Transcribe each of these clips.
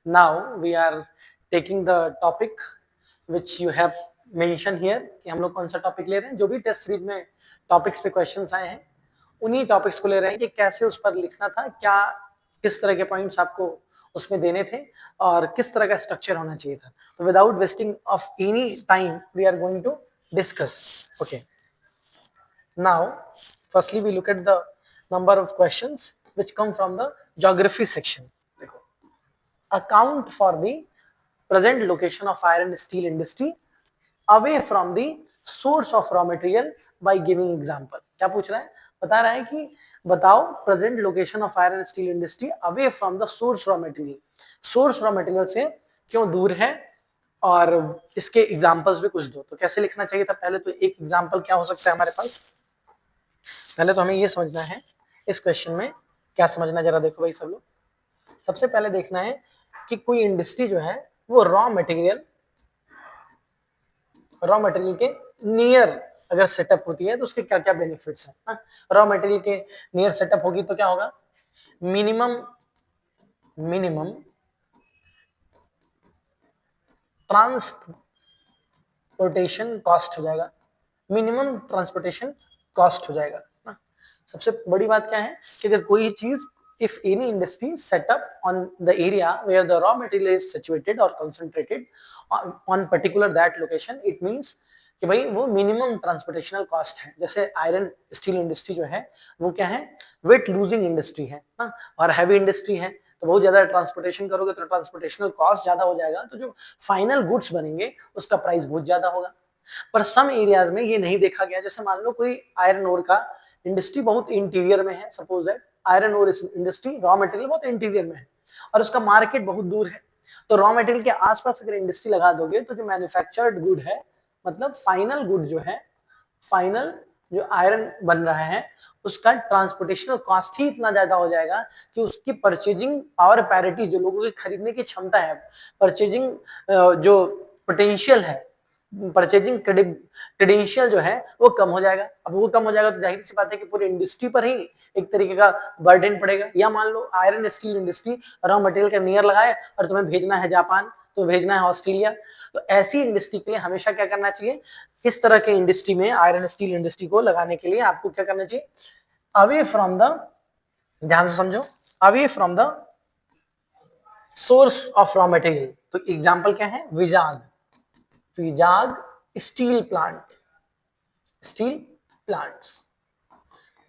Now we are taking the topic which you have mentioned here कि हम लोग कौन सा टॉपिक ले रहे हैं. जो भी टेस्ट सीरीज में टॉपिक्स पे क्वेश्चंस आए हैं उन्हीं टॉपिक्स को ले रहे हैं कि कैसे उस पर लिखना था, क्या किस तरह के पॉइंट्स आपको उसमें देने थे और किस तरह का स्ट्रक्चर होना चाहिए था. तो without wasting of any time we are going to discuss. Okay, now firstly we look at the number of questions which come from the geography section. देखो, account for the present location of iron steel industry away from the source of raw material by giving example. क्या पूछ रहा है? बता रहा है कि बताओ present location of iron steel industry away from the source raw material. Source raw material से क्यों दूर है और इसके एग्जांपल्स भी कुछ दो. तो कैसे लिखना चाहिए था? पहले तो एक एग्जांपल क्या हो सकता है हमारे पास. पहले तो हमें ये समझना है इस क्वेश्चन में क्या समझना, जरा देखो भाई सब लोग. सबसे पहले देखना है कि कोई इंडस्ट्री जो है वो रॉ मटेरियल के नियर अगर सेटअप होती है तो उसके क्या क्या बेनिफिट्स हैं. रॉ मटेरियल के नियर सेटअप होगी तो क्या होगा? मिनिमम ट्रांसपोर्टेशन कॉस्ट हो जाएगा. मिनिमम ट्रांसपोर्टेशन कॉस्ट हो जाएगा ना. सबसे बड़ी बात क्या है कि अगर कोई चीज, if any industry set up on the area where the raw material is situated or concentrated on particular that location, it means कि भाई वो मिनिमम ट्रांसपोर्टेशनल कॉस्ट है. जैसे आयरन स्टील इंडस्ट्री जो है वो क्या है? वेट लूजिंग इंडस्ट्री है ना, और हैवी इंडस्ट्री है. तो बहुत ज्यादा ट्रांसपोर्टेशन करोगे तो ट्रांसपोर्टेशनल कॉस्ट ज्यादा हो जाएगा, तो जो फाइनल गुड्स बनेंगे उसका प्राइस बहुत ज्यादा होगा. पर सम एरियाज में ये नहीं देखा गया. जैसे मान लो कोई आयरन ओर का इंडस्ट्री बहुत इंटीरियर में है, suppose that iron ore industry raw material बहुत इंटीरियर में है और उसका मार्केट बहुत दूर है. तो रॉ मटेरियल के आसपास अगर इंडस्ट्री लगा दोगे तो जो मैन्युफैक्चर्ड गुड है, मतलब फाइनल गुड जो है, फाइनल जो आयरन बन रहा है उसका ट्रांसपोर्टेशनल कॉस्ट ही इतना ज्यादा हो जाएगा कि उसकी परचेजिंग पावर पैरिटी, जो लोगों की खरीदने की क्षमता है, परचेजिंग जो पोटेंशियल है, परचेजिंग क्रेडेंशियल जो है वो कम हो जाएगा. अब वो कम हो जाएगा तो जाहिर सी बात है कि पूरी इंडस्ट्री पर ही एक तरीके का बर्डन पड़ेगा. या मान लो iron steel industry raw material का नियर लगाए और तुम्हें भेजना है जापान, तो भेजना है ऑस्ट्रेलिया. तो ऐसी इंडस्ट्री के लिए हमेशा क्या करना चाहिए? इस तरह के इंडस्ट्री में आयरन स्टील इंडस्ट्री को लगाने के लिए आपको क्या करना चाहिए? अवे फ्रॉम द, ध्यान से समझो, away from the source of raw material. तो एग्जांपल क्या है? Vizag steel plant, steel plants,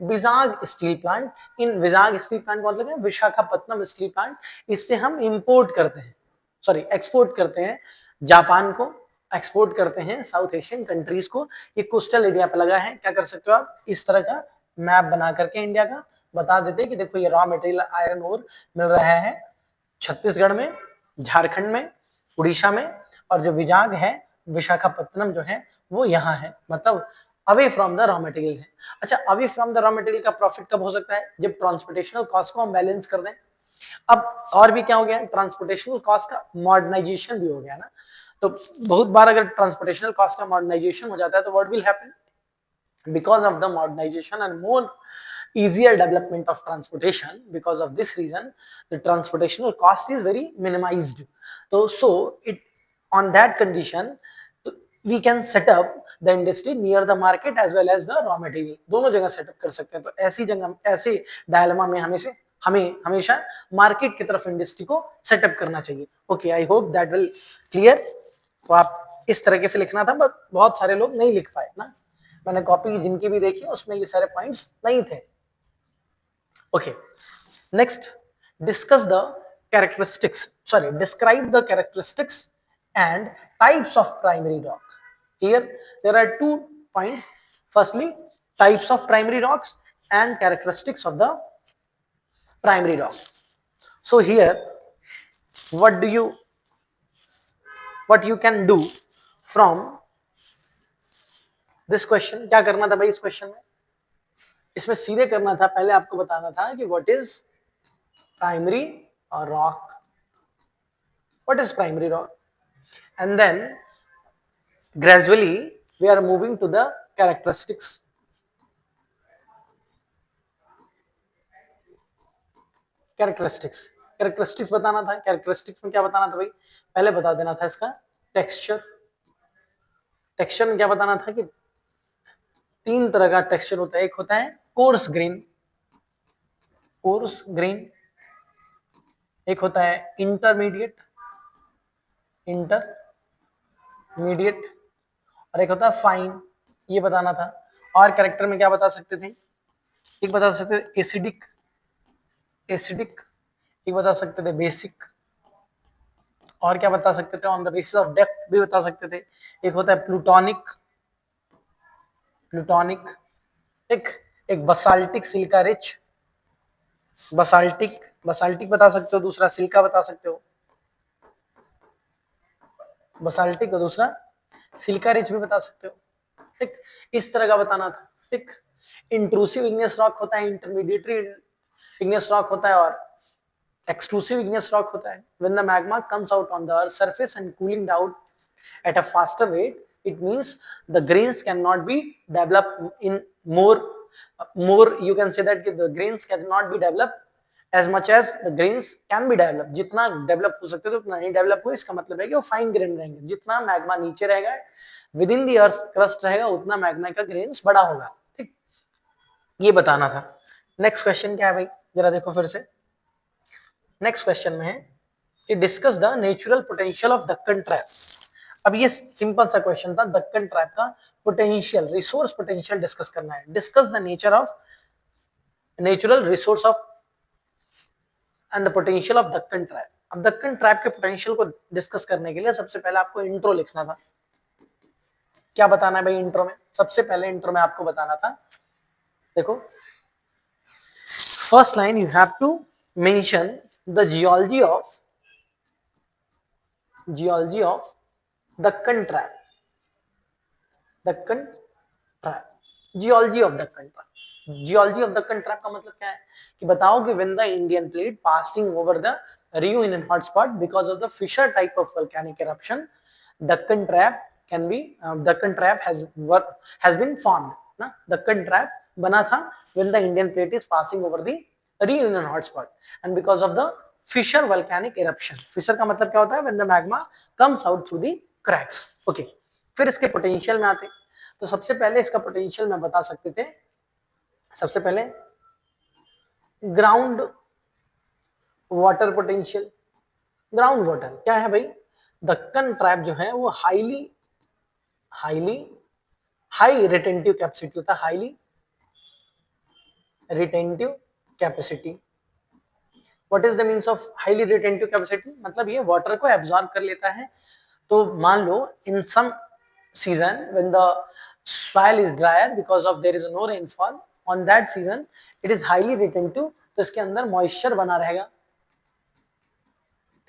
Vizag steel plant. इन विजाग स्टील प्लांट का मतलब है विशाखापत्तनम स्टील प्लांट. इससे हम इंपोर्ट करते हैं, सॉरी एक्सपोर्ट करते हैं जापान को, एक्सपोर्ट करते हैं साउथ एशियन कंट्रीज को. ये कोस्टल एरिया पे लगा है. क्या कर सकते हो आप? इस तरह का मैप बना करके इंडिया का बता देते कि देखो ये रॉ मटेरियल आयरन ओर मिल रहा है छत्तीसगढ़ में, झारखंड में, उड़ीसा में, और जो विजाग है, विशाखापत्तनम जो है वो यहाँ है. मतलब away from the raw material है. अच्छा, away from the raw material का प्रॉफिट कब हो सकता है? जब ट्रांसपोर्टेशनल कॉस्ट को हम बैलेंस कर दें. अब और भी क्या हो गया? ट्रांसपोर्टेशनल कॉस्ट का मॉडर्नाइजेशन भी हो गया ना. तो बहुत बार अगर ट्रांसपोर्टेशनल कॉस्ट का मॉडर्नाइजेशन हो जाता है तो what will happen? because of the modernization and more easier development of transportation, because of this reason the transportational cost is very minimized. So it, on that condition, we can set up the industry near the market as well as the raw material. दोनों जगह setup कर सकते हैं. तो ऐसी जगह, ऐसे dilemma में हमें हमेशा मार्केट की तरफ इंडस्ट्री को सेटअप करना चाहिए. Okay, I hope that will clear. तो आप इस तरीके से लिखना था, बट बहुत सारे लोग नहीं लिख पाए ना. मैंने कॉपी जिनकी भी देखी उसमें ये सारे पॉइंट्स नहीं थे. Okay, next, discuss the characteristics, sorry describe the characteristics and types of primary rock. Here there are 2 points. Firstly, types of primary rocks and characteristics of the primary rock. So here what you can do from this question. क्या करना था भाई इस question में? इसमें सीधे करना था, पहले आपको बताना था कि what is primary rock, what is primary rock, and then gradually we are moving to the characteristics. Characteristics characteristics बताना था। कैरेक्टरिस्टिक्स में क्या बताना था भाई, पहले बता देना था इसका टेक्सचर। टेक्सचर में क्या बताना था कि तीन तरह का टेक्सचर होता है, एक होता है कोर्स ग्रेन, कोर्स ग्रेन, एक होता है इंटरमीडिएट, इंटरमीडिएट, और एक होता है फाइन, ये बताना था। और कैरेक्टर में क्या बता सकते थे, एक बता सकते थे एसिडिक, एसिडिक, एक बता सकते थे बेसिक, और क्या बता सकते थे on the basis of depth भी बता सकते थे। एक होता है प्लूटोनिक, प्लूटोनिक, एक एक basaltic silica rich, basaltic, basaltic बता सकते हो, दूसरा सिलिका बता सकते हो, बसाल्टिक और दूसरा सिलिका रिच भी बता सकते हो। ठीक, इस तरह का बताना था। ठीक, इंट्रूसिव इग्नियस रॉक होता है, इंटरमीडिएटरी इग्नियस रॉक होता है, और extrusive igneous rock होता है। When the magma comes out on the earth's surface and cooling down at a faster rate, it means the grains cannot be developed in more you can say that the grains cannot be developed as much as the grains can be developed। जितना develop हो सकते थे उतना नहीं develop हुआ, इसका मतलब है कि वो फाइन ग्रेन रहेंगे। जितना मैग्मा नीचे रहेगा, with in the earth crust रहेगा, उतना मैग्मा का ग्रेन्स बड़ा होगा। ठीक, ये बताना था। नेक्स्ट क्वेश्चन क्या है भाई, जरा देखो फिर से। नेक्स्ट क्वेश्चन में है कि discuss the natural potential of Deccan trap. अब ये सिंपल सा क्वेश्चन था, दक्कन ट्रैप का पोटेंशियल, रिसोर्स पोटेंशियल डिस्कस करना है। Discuss the nature of natural resource of and the potential of Deccan trap. अब दक्कन ट्रैप के पोटेंशियल को डिस्कस करने के लिए सबसे पहले आपको इंट्रो लिखना था। क्या बताना है भाई इंट्रो में, सबसे पहले इंट्रो में आपको बताना था, देखो first line you have to mention the geology of Deccan trap, Deccan trap, geology of Deccan trap. Geology of Deccan trap का मतलब क्या है कि बताओ कि when the Indian plate passing over the reunion hotspot because of the fissure type of volcanic eruption, Deccan trap can be Deccan trap has been formed ना, Deccan trap बना था when the Indian plate is passing over the reunion hotspot and because of the fissure volcanic eruption। fissure का मतलब क्या होता है, when the magma comes out through the cracks। okay, फिर इसके पोटेंशियल में आते, तो सबसे पहले इसका पोटेंशियल में बता सकते थे, सबसे पहले ground water potential. Ground water क्या है भाई, दक्कन ट्रैप जो है वो हाईली हाई रिटेंटिव कैपेसिटी होता है, highly retentive capacity. What is the means of highly retentive capacity, मतलब ये वाटर को एब्जॉर्ब कर लेता है। तो मान लो in some season when the soil is drier because of there is no rainfall, on that season it is highly retentive, तो इसके अंदर मॉइस्चर बना रहेगा।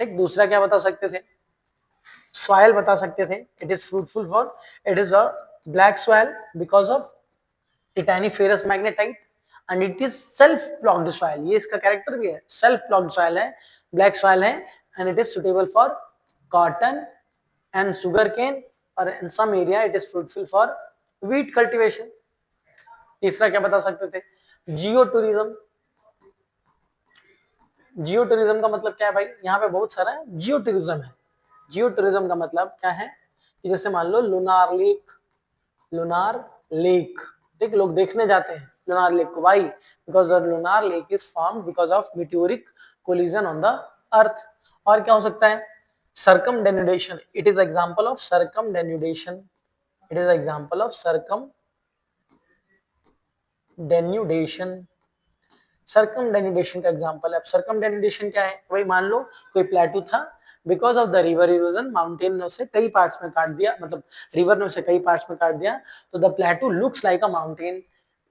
ठीक, दूसरा क्या बता सकते थे, सॉइल बता सकते थे, it is fruitful for, it is a black soil because of titaniferous magnetite and it is self ploughed soil, ये इसका कैरेक्टर भी है, सेल्फ प्लॉग्ड सॉइल है, ब्लैक सॉइल है, and it is suitable for cotton and sugar cane, और in some area it is fruitful for wheat cultivation. तीसरा क्या बता सकते थे, जियो टूरिज्म। जियो टूरिज्म का मतलब क्या है भाई, यहाँ पे बहुत सारा जियो टूरिज्म है। जियो टूरिज्म का मतलब क्या है कि जैसे मान लो लुनार लेक, लुनार लेक, ठीक, लोग देखने जाते हैं लुनार लेक को, why because the lunar lake is formed because of meteoric collision on the earth. और क्या हो सकता है, circumdenudation, it is example of circumdenudation, it is example of circumdenudation, सर्कमडेनुडेशन का एग्जांपल है। अब सर्कमडेनुडेशन क्या है भाई, मान लो कोई प्लेटू था, because of the river erosion mountain ने उसे कई पार्ट्स में काट दिया, मतलब रिवर ने उसे कई पार्ट्स में काट दिया, तो the प्लेटू looks like a mountain,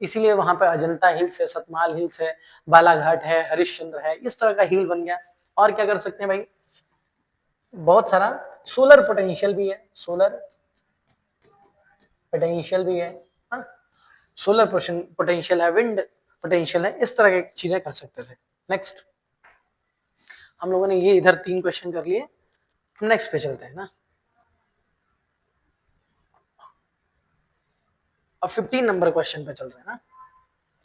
इसीलिए वहां पे अजंता हिल्स है, सतमाल हिल्स है, बालाघाट है, हरिश्चंद्र है, इस तरह का हिल बन गया। और क्या कर सकते हैं भाई, बहुत सारा सोलर पोटेंशियल भी है, सोलर पोटेंशियल भी है, सोलर पोटेंशियल है, विंड पोटेंशियल है, इस तरह की चीजें कर सकते थे। नेक्स्ट, हम लोगों ने ये इधर 3 क्वेश्चन कर लिए, नेक्स्ट पे चलते हैं ना। अब 15 नंबर क्वेश्चन पे चल रहे हैं ना।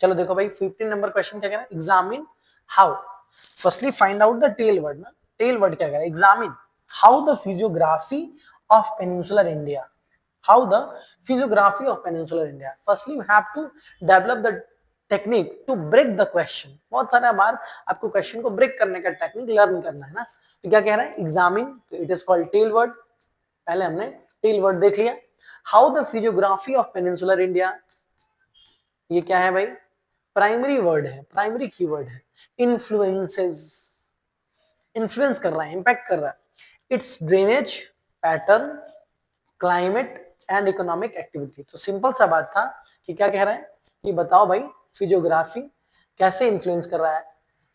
चलो देखो भाई 15 नंबर क्वेश्चन क्या कह रहा है, examine how firstly find out the tell word ना, टेल वर्ड क्या करें, examine how the physiography of peninsular India, how the physiography of peninsular India. Firstly, you have to develop the technique to break the question. बहुत सारा बार आपको question को break करने का technique learn करना है ना. तो क्या कह रहा है, examine, it is called tell word. पहले हमने टेल वर्ड देख लिया. How the physiography of peninsular India, ये क्या है भाई, प्राइमरी वर्ड है, प्राइमरी कीवर्ड है. इन्फ्लुएंसेस, इन्फ्लुएंस कर रहा है, इंपैक्ट कर रहा है. Its drainage pattern, climate and economic activity. तो सिंपल सा बात था कि क्या कह रहा है कि बताओ भाई फिजियोग्राफी कैसे इन्फ्लुएंस कर रहा है.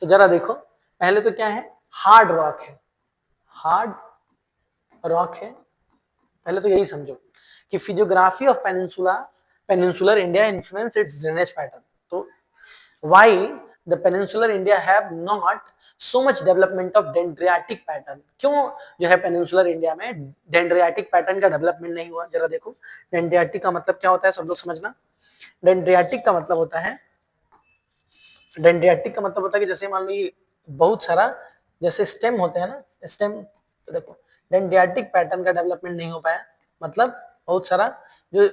तो जरा देखो, पहले तो क्या है, हार्ड रॉक है, हार्ड रॉक है. पहले तो यही समझो कि physiography of peninsular India influence its drainage pattern. तो why the peninsular India have not so much development of dendritic pattern. क्यों जो है पेनिनसुलर इंडिया में डेंड्रियाटिक पैटर्न का डेवलपमेंट नहीं हुआ. जरा देखो, डेंड्रियाटिक का मतलब क्या होता है, सब लोग समझना. डेंड्रियाटिक का मतलब होता है, डेंड्रियाटिक का मतलब होता है कि जैसे मान लो ये बहुत सारा जैसे स्टेम होते हैं ना, स्टेम. तो देखो डेंड्रियाटिक पैटर्न का डेवलपमेंट नहीं हो पाया, मतलब बहुत सारा जो,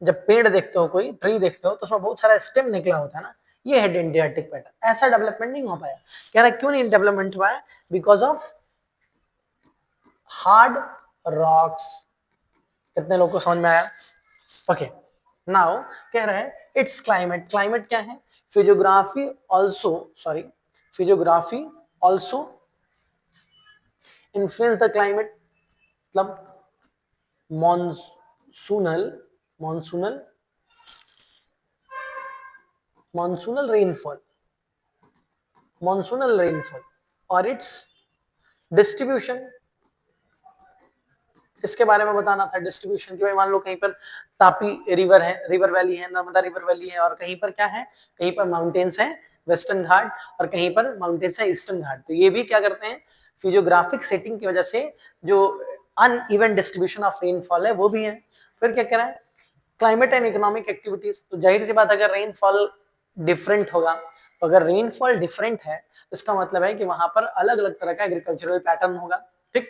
जब पेड़ देखते हो, कोई ट्री देखते हो तो उसमें बहुत सारा स्टेम निकला होता है ना, ये है डेंड्रियाटिक पैटर्न. ऐसा डेवलपमेंट नहीं हो पाया. कह रहा है क्यों नहीं डेवलपमेंट हुआ है, बिकॉज ऑफ हार्ड रॉक्स. कितने लोगों को समझ में आया? ओके, नाउ कह रहे हैं इट्स क्लाइमेट. क्लाइमेट क्या है, physiography also, sorry, physiography also influence the climate. मतलब monsoonal, monsoonal monsoonal rainfall, monsoonal rainfall और इट्स डिस्ट्रीब्यूशन. इसके बारे में बताना था, डिस्ट्रीब्यूशन की. भाई मान लो कहीं पर तापी रिवर है, रिवर वैली है, नर्मदा रिवर वैली है, और कहीं पर क्या है, कहीं पर माउंटेन्स है, वेस्टर्न घाट, और कहीं पर माउंटेन्स है, ईस्टर्न घाट. तो ये भी क्या करते हैं, फिजियोग्राफिक सेटिंग की वजह से जो अनइवन डिस्ट्रीब्यूशन ऑफ रेनफॉल है वो भी है. फिर क्या कह रहा है, क्लाइमेट एंड इकोनॉमिक एक्टिविटीज. तो जाहिर सी बात, अगर रेनफॉल डिफरेंट होगा, तो अगर रेनफॉल डिफरेंट है तो इसका मतलब है कि वहां पर अलग अलग तरह का एग्रीकल्चरल पैटर्न होगा. ठीक.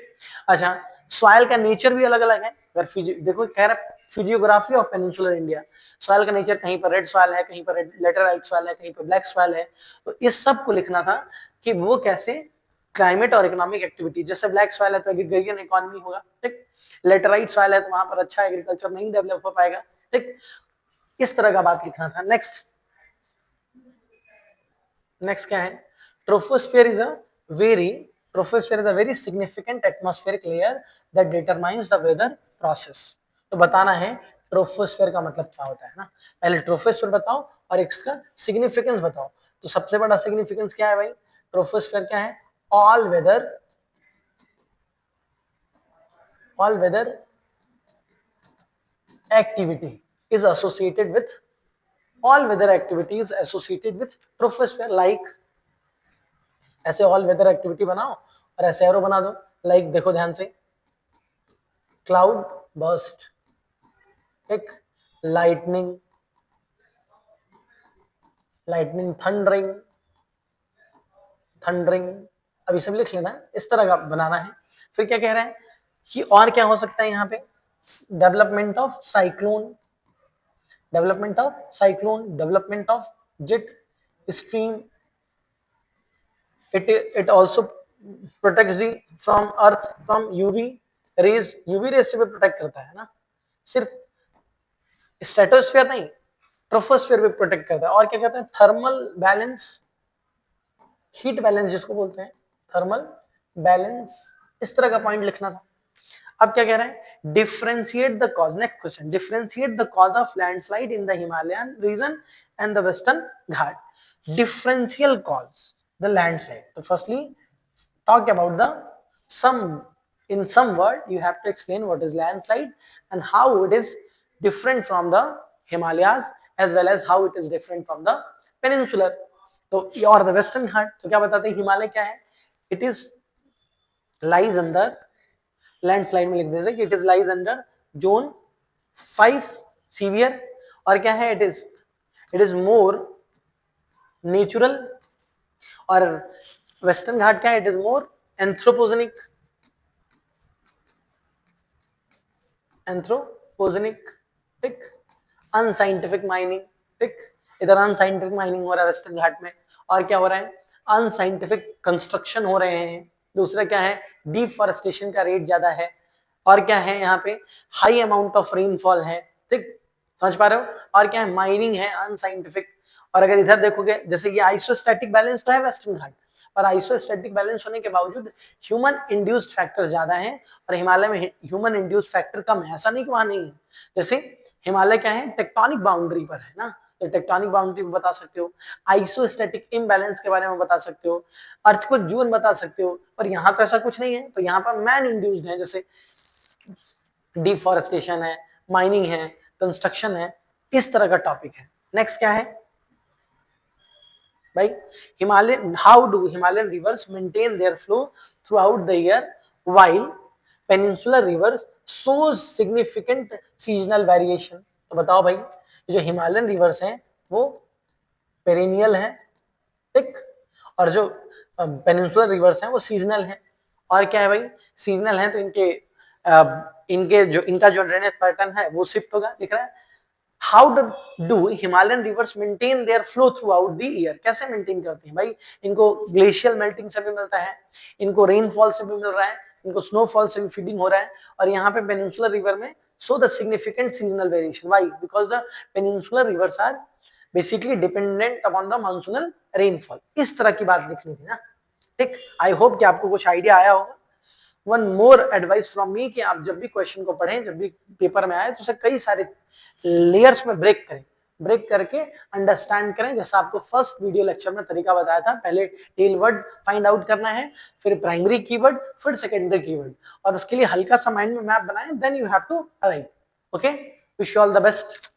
अच्छा, सॉइल का नेचर भी अलग अलग है. अगर देखो कह रहा है physiography of peninsular India, soil का नेचर, कहीं पर रेड सॉइल है, कहीं पर लेटराइट सॉइल है, कहीं पर ब्लैक सॉइल है. तो इस सब को लिखना था कि वो कैसे क्लाइमेट और इकोनॉमिक एक्टिविटी. जैसे ब्लैक सॉइल है तो एग्रीगेरियन इकोनॉमी होगा. ठीक. लेटराइट सॉइल है तो वहां पर अच्छा एग्रीकल्चर नहीं डेवलप हो पाएगा. ठीक. इस तरह का बात लिखना था. नेक्स्ट, नेक्स्ट क्या है, troposphere is a very, troposphere is a very significant atmospheric layer that determines the weather process. तो बताना है ट्रोपोस्फियर का मतलब क्या होता है ना. पहले ट्रोपोस्फियर बताओ और इसका सिग्निफिकेंस बताओ. तो सबसे बड़ा सिग्निफिकेंस क्या है भाई, ट्रोपोस्फियर क्या है, all weather activity is associated with, all weather activities associated with troposphere. like ऐसे ऑल वेदर एक्टिविटी बनाओ और ऐसे एरो बना दो. लाइक देखो ध्यान से, क्लाउड बर्स्ट, एक लाइटनिंग, लाइटनिंग, थंडरिंग, थंडरिंग. अभी सब लिख लेना, इस तरह का बनाना है. फिर क्या कह रहे हैं कि और क्या हो सकता है यहाँ पे, development of cyclone, development of cyclone, development of jet stream. it also protects the from earth from UV rays. UV rays से भी प्रोटेक्ट करता है ना, सिर्फ स्ट्रेटोस्फीयर नहीं, ट्रोपोस्फीयर भी प्रोटेक्ट करता है. और क्या कहते हैं, थर्मल बैलेंस, हीट बैलेंस जिसको बोलते हैं, थर्मल बैलेंस. इस तरह का पॉइंट लिखना था. अब क्या कह रहे हैं, differentiate the cause. Next question, differentiate the cause of landslide in the Himalayan region and the Western Ghat. Differential cause the landslide. तो firstly talk about the some, in some word you have to explain what is landslide and how it is different from the Himalayas as well as how it is different from the peninsular. तो और the western घाट. तो क्या बताते हैं, हिमालय क्या है, it is lies under, landslide में लिख देते कि it is lies under zone 5 severe. और क्या है, it is more natural और वेस्टर्न घाट क्या है, it is more anthropogenic, anthropogenic, ठीक, अनसाइंटिफिक माइनिंग, ठीक, इधर अनसाइंटिफिक माइनिंग हो रहा है वेस्टर्न घाट में, और क्या हो रहा है, अनसाइंटिफिक कंस्ट्रक्शन हो रहे हैं। दूसरा क्या है, डिफॉरेस्टेशन का रेट ज्यादा है, और क्या है यहाँ पे, हाई अमाउंट ऑफ रेनफॉल है, ठीक, समझ पा रहे हो, और क्या है, माइनिंग है अनसाइंटिफिक। और अगर इधर देखोगे, जैसे ये आइसोस्टैटिक बैलेंस तो है वेस्टर्न घाट, पर आइसोस्टैटिक बैलेंस होने के बावजूद ह्यूमन इंड्यूस्ड फैक्टर्स ज्यादा हैं, और हिमालय में ह्यूमन इंड्यूस्ड फैक्टर कम है, ऐसा नहीं कि वहां नहीं है। जैसे हिमालय क्या है, टेक्टोनिक बाउंड्री पर है ना, तो टेक्टोनिक बाउंड्री में बता सकते हो, आइसोस्टैटिक इम्बैलेंस के बारे में बता सकते हो, अर्थक्वेक जोन बता सकते हो, पर यहाँ तो ऐसा कुछ नहीं है, तो यहाँ पर मैन इंड्यूस्ड है, जैसे डिफॉरेस्टेशन है, माइनिंग है, कंस्ट्रक्शन है, इस तरह का टॉपिक है। नेक्स्ट क्या है भाई, Himalayan, how do Himalayan reverse maintain their flow through out the year while peninsular reverse shows significant seasonal variation. तो बताओ भाई, जो हिमालयन रिवर्स हैं वो पेरिनियल है, ठीक, और जो पेनिनसुलर रिवर्स हैं वो सीजनल हैं। और क्या है भाई, सीजनल हैं तो इनके जो इनका जो ड्रेनेज पैटर्न है वो शिफ्ट होगा, लिख रहा है। How do Himalayan reverse maintain their flow through out the year, कैसे मेंटेन करती हैं भाई, इनको ग्लेशियल मेल्टिंग से भी मिलता है, इनको रेनफॉल से भी मिल रहा है, इनको स्नोफॉल से भी फीडिंग हो रहा है, और यहाँ पे पेनिनसुलर रिवर में show the significant seasonal variation, why, because the peninsular rivers are basically dependent upon the monsoonal rainfall. इस तरह की बात लिखनी थी ना, ठीक। आई होप कि आपको कुछ आइडिया आया होगा। One more advice from me कि आप जब भी क्वेश्चन को पढ़ें, जब भी पेपर में आए, तो उसे कई सारे लेयर्स में ब्रेक करें, ब्रेक करके अंडरस्टैंड करें, जैसा आपको फर्स्ट वीडियो लेक्चर में तरीका बताया था। पहले टेल वर्ड फाइंड आउट करना है, फिर प्राइमरी कीवर्ड, फिर सेकेंडरी कीवर्ड, और उसके लिए हल्का सा माइंड में मैप बनाएं, then you have to write. Okay, wish you all the best.